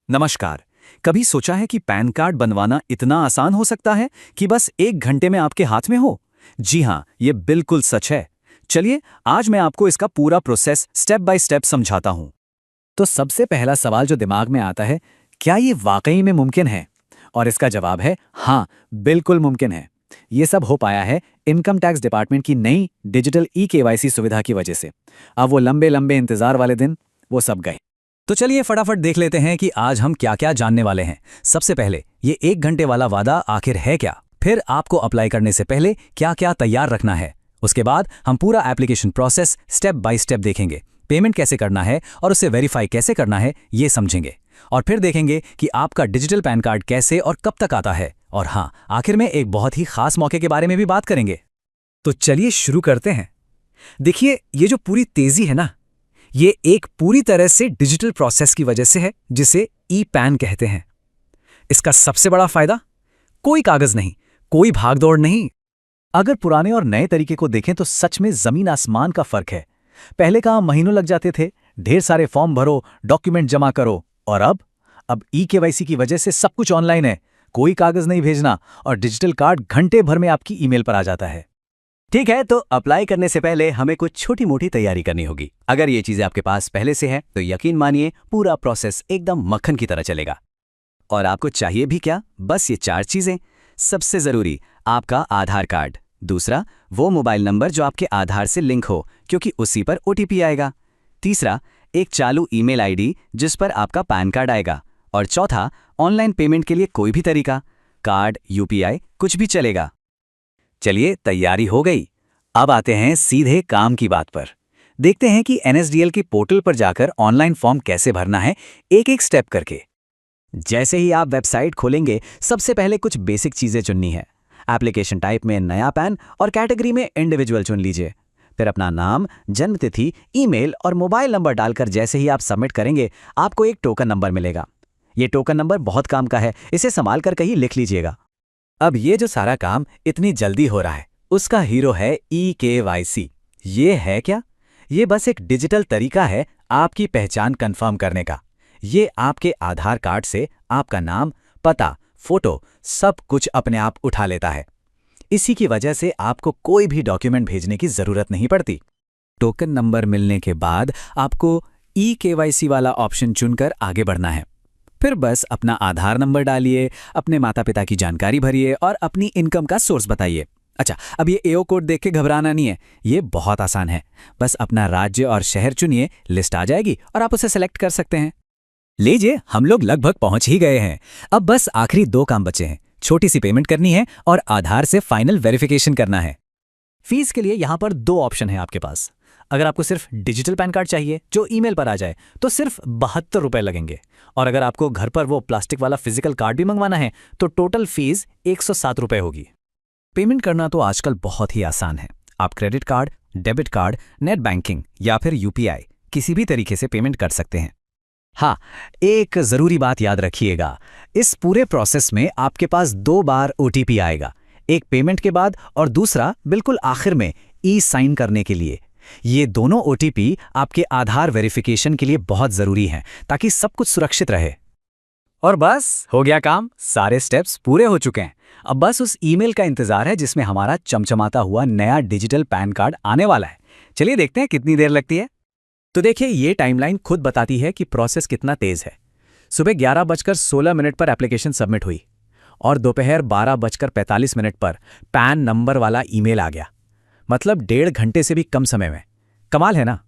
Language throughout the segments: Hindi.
नमस्कार। कभी सोचा है कि पैन कार्ड बनवाना इतना आसान हो सकता है कि बस 1 घंटे में आपके हाथ में हो? जी हाँ, ये बिल्कुल सच है। चलिए, आज मैं आपको इसका पूरा प्रोसेस स्टेप बाय स्टेप समझाता हूँ। तो सबसे पहला सवाल जो दिमाग में आता है, क्या ये वाकई में मुमकिन है? और इसका जवाब है हाँ, बिल्कुल मुमकिन है। ये सब हो पाया है इनकम टैक्स डिपार्टमेंट की नई डिजिटल ई-केवाईसी सुविधा की वजह से। अब वो लंबे लंबे इंतजार वाले दिन वो सब गए। तो चलिए फटाफट देख लेते हैं कि आज हम क्या क्या जानने वाले हैं। सबसे पहले, ये 1 घंटे वाला वादा आखिर है क्या? फिर आपको अप्लाई करने से पहले क्या क्या तैयार रखना है। उसके बाद हम पूरा application process step by step देखेंगे। पेमेंट कैसे करना है और उसे वेरीफाई कैसे करना है, ये समझेंगे। और फिर देखेंगे कि आपका डिजिटल पैन कार्ड कैसे और कब तक आता है। और हाँ, आखिर में एक बहुत ही खास मौके के बारे में भी बात करेंगे। तो चलिए शुरू करते हैं। देखिए, ये जो पूरी तेजी है ना, ये एक पूरी तरह से डिजिटल प्रोसेस की वजह से है, जिसे ई पैन कहते हैं। इसका सबसे बड़ा फायदा, कोई कागज नहीं, कोई भागदौड़ नहीं। अगर पुराने और नए तरीके को देखें तो सच में जमीन आसमान का फर्क है। पहले काम महीनों लग जाते थे, ढेर सारे फॉर्म भरो, डॉक्यूमेंट जमा करो। और अब ई-केवाईसी की वजह से सब कुछ ऑनलाइन है, कोई कागज नहीं भेजना और डिजिटल कार्ड घंटे भर में आपकी ईमेल पर आ जाता है। ठीक है, तो अप्लाई करने से पहले हमें कुछ छोटी मोटी तैयारी करनी होगी। अगर ये चीजें आपके पास पहले से है तो यकीन मानिए पूरा प्रोसेस एकदम मक्खन की तरह चलेगा। और आपको चाहिए भी क्या? बस ये 4 चीजें। सबसे जरूरी, आपका आधार कार्ड। दूसरा, वो मोबाइल नंबर जो आपके आधार से लिंक हो, क्योंकि उसी पर ओटीपी आएगा। तीसरा, एक चालू ईमेल आईडी जिस पर आपका पैन कार्ड आएगा। और चौथा, ऑनलाइन पेमेंट के लिए कोई भी तरीका, कार्ड, यूपीआई, कुछ भी चलेगा। चलिए, तैयारी हो गई। अब आते हैं सीधे काम की बात पर। देखते हैं कि एनएसडीएल के पोर्टल पर जाकर ऑनलाइन फॉर्म कैसे भरना है, एक एक स्टेप करके। जैसे ही आप वेबसाइट खोलेंगे, सबसे पहले कुछ बेसिक चीजें चुननी है। एप्लीकेशन टाइप में नया पैन और कैटेगरी में इंडिविजुअल चुन लीजिए। फिर अपना नाम, जन्मतिथि, ईमेल और मोबाइल नंबर डालकर जैसे ही आप सबमिट करेंगे, आपको एक टोकन नंबर मिलेगा। ये टोकन नंबर बहुत काम का है, इसे संभाल कर कहीं लिख लीजिएगा। अब ये जो सारा काम इतनी जल्दी हो रहा है, उसका हीरो है ई-केवाईसी। ये है क्या? ये बस एक डिजिटल तरीका है आपकी पहचान कंफर्म करने का। ये आपके आधार कार्ड से आपका नाम, पता, फोटो सब कुछ अपने आप उठा लेता है। इसी की वजह से आपको कोई भी डॉक्यूमेंट भेजने की जरूरत नहीं पड़ती। टोकन नंबर मिलने के बाद आपको ई-केवाईसी वाला ऑप्शन चुनकर आगे बढ़ना है। फिर बस अपना आधार नंबर डालिए, अपने माता पिता की जानकारी भरिए और अपनी इनकम का सोर्स बताइए। अच्छा, अब ये एओ कोड देख के घबराना नहीं है, ये बहुत आसान है। बस अपना राज्य और शहर चुनिए, लिस्ट आ जाएगी और आप उसे सेलेक्ट कर सकते हैं। लीजिए, हम लोग लगभग पहुंच ही गए हैं। अब बस आखिरी 2 काम बचे हैं। छोटी सी पेमेंट करनी है और आधार से फाइनल वेरिफिकेशन करना है। फीस के लिए यहाँ पर 2 ऑप्शन है आपके पास। अगर आपको सिर्फ डिजिटल पैन कार्ड चाहिए जो ईमेल पर आ जाए तो सिर्फ 72 रुपए लगेंगे। और अगर आपको घर पर वो प्लास्टिक वाला फिजिकल कार्ड भी मंगवाना है तो टोटल फीस 107 रुपए होगी। पेमेंट करना तो आजकल बहुत ही आसान है। आप credit card, debit card, net banking या फिर यूपीआई किसी भी तरीके से पेमेंट कर सकते हैं। हाँ, एक जरूरी बात याद रखिएगा, इस पूरे प्रोसेस में आपके पास 2 बार ओटीपी आएगा, एक पेमेंट के बाद और दूसरा बिल्कुल आखिर में ई साइन करने के लिए। ये दोनों ओटीपी आपके आधार वेरिफिकेशन के लिए बहुत जरूरी हैं ताकि सब कुछ सुरक्षित रहे। और बस हो गया काम, सारे स्टेप्स पूरे हो चुके हैं। अब बस उस ईमेल का इंतजार है जिसमें हमारा चमचमाता हुआ नया डिजिटल पैन कार्ड आने वाला है। चलिए देखते हैं कितनी देर लगती है। तो देखिए, ये टाइमलाइन खुद बताती है कि प्रोसेस कितना तेज है। सुबह 11:16 पर एप्लीकेशन सबमिट हुई और दोपहर 12:45 पर पैन नंबर वाला ईमेल आ गया। मतलब 1.5 घंटे से भी कम समय में। कमाल है ना?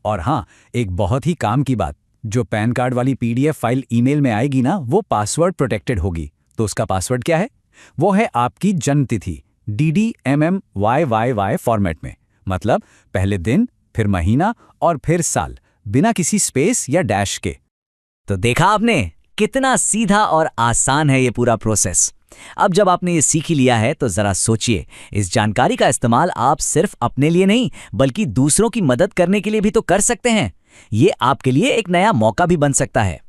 और हाँ, एक बहुत ही काम की बात, जो पैन कार्ड वाली पीडीएफ फाइल ईमेल में आएगी ना, वो पासवर्ड प्रोटेक्टेड होगी। तो उसका पासवर्ड क्या है? वो है आपकी जन्मतिथि, DDMMYYY फॉर्मेट में। मतलब पहले दिन, फिर महीना और फिर साल, बिना किसी स्पेस या डैश के। तो देखा आपने, कितना सीधा और आसान है ये पूरा प्रोसेस। अब जब आपने ये सीख ही लिया है तो जरा सोचिए, इस जानकारी का इस्तेमाल आप सिर्फ अपने लिए नहीं बल्कि दूसरों की मदद करने के लिए भी तो कर सकते हैं। ये आपके लिए एक नया मौका भी बन सकता है।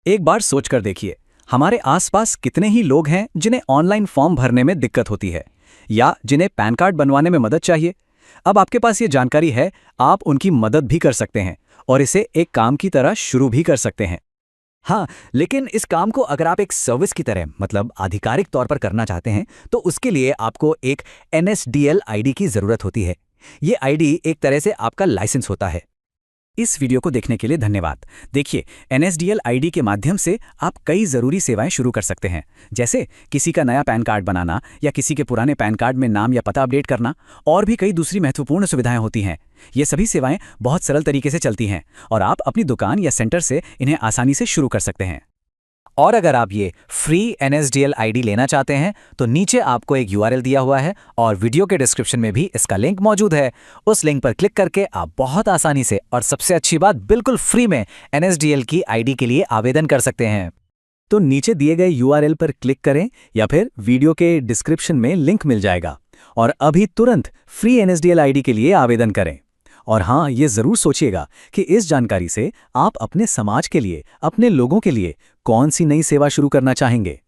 एक बार सोचकर देखिए, हमारे आसपास कितने ही लोग हैं जिन्हें ऑनलाइन फॉर्म भरने में दिक्कत होती है या जिन्हें पैन कार्ड बनवाने में मदद चाहिए। अब आपके पास ये जानकारी है, आप उनकी मदद भी कर सकते हैं और इसे एक काम की तरह शुरू भी कर सकते हैं। हाँ, लेकिन इस काम को अगर आप एक सर्विस की तरह मतलब आधिकारिक तौर पर करना चाहते हैं तो उसके लिए आपको एक NSDL आईडी की ज़रूरत होती है। ये आईडी एक तरह से आपका लाइसेंस होता है। इस वीडियो को देखने के लिए धन्यवाद। देखिए, NSDL आईडी के माध्यम से आप कई ज़रूरी सेवाएं शुरू कर सकते हैं, जैसे किसी का नया पैन कार्ड बनाना या किसी के पुराने पैन कार्ड में नाम या पता अपडेट करना, और भी कई दूसरी महत्वपूर्ण सुविधाएं होती हैं। ये सभी सेवाएं बहुत सरल तरीके से चलती हैं और आप अपनी दुकान या सेंटर से इन्हें आसानी से शुरू कर सकते हैं। और अगर आप ये फ्री NSDL आईडी लेना चाहते हैं तो नीचे आपको एक URL दिया हुआ है और वीडियो के डिस्क्रिप्शन में भी इसका लिंक मौजूद है। उस लिंक पर क्लिक करके आप बहुत आसानी से और सबसे अच्छी बात बिल्कुल फ्री में NSDL की आईडी के लिए आवेदन कर सकते हैं। तो नीचे दिए गए URL पर क्लिक करें या फिर वीडियो के डिस्क्रिप्शन में लिंक मिल जाएगा और अभी तुरंत फ्री NSDL आईडी के लिए आवेदन करें। और हाँ, ये ज़रूर सोचिएगा कि इस जानकारी से आप अपने समाज के लिए, अपने लोगों के लिए कौन सी नई सेवा शुरू करना चाहेंगे।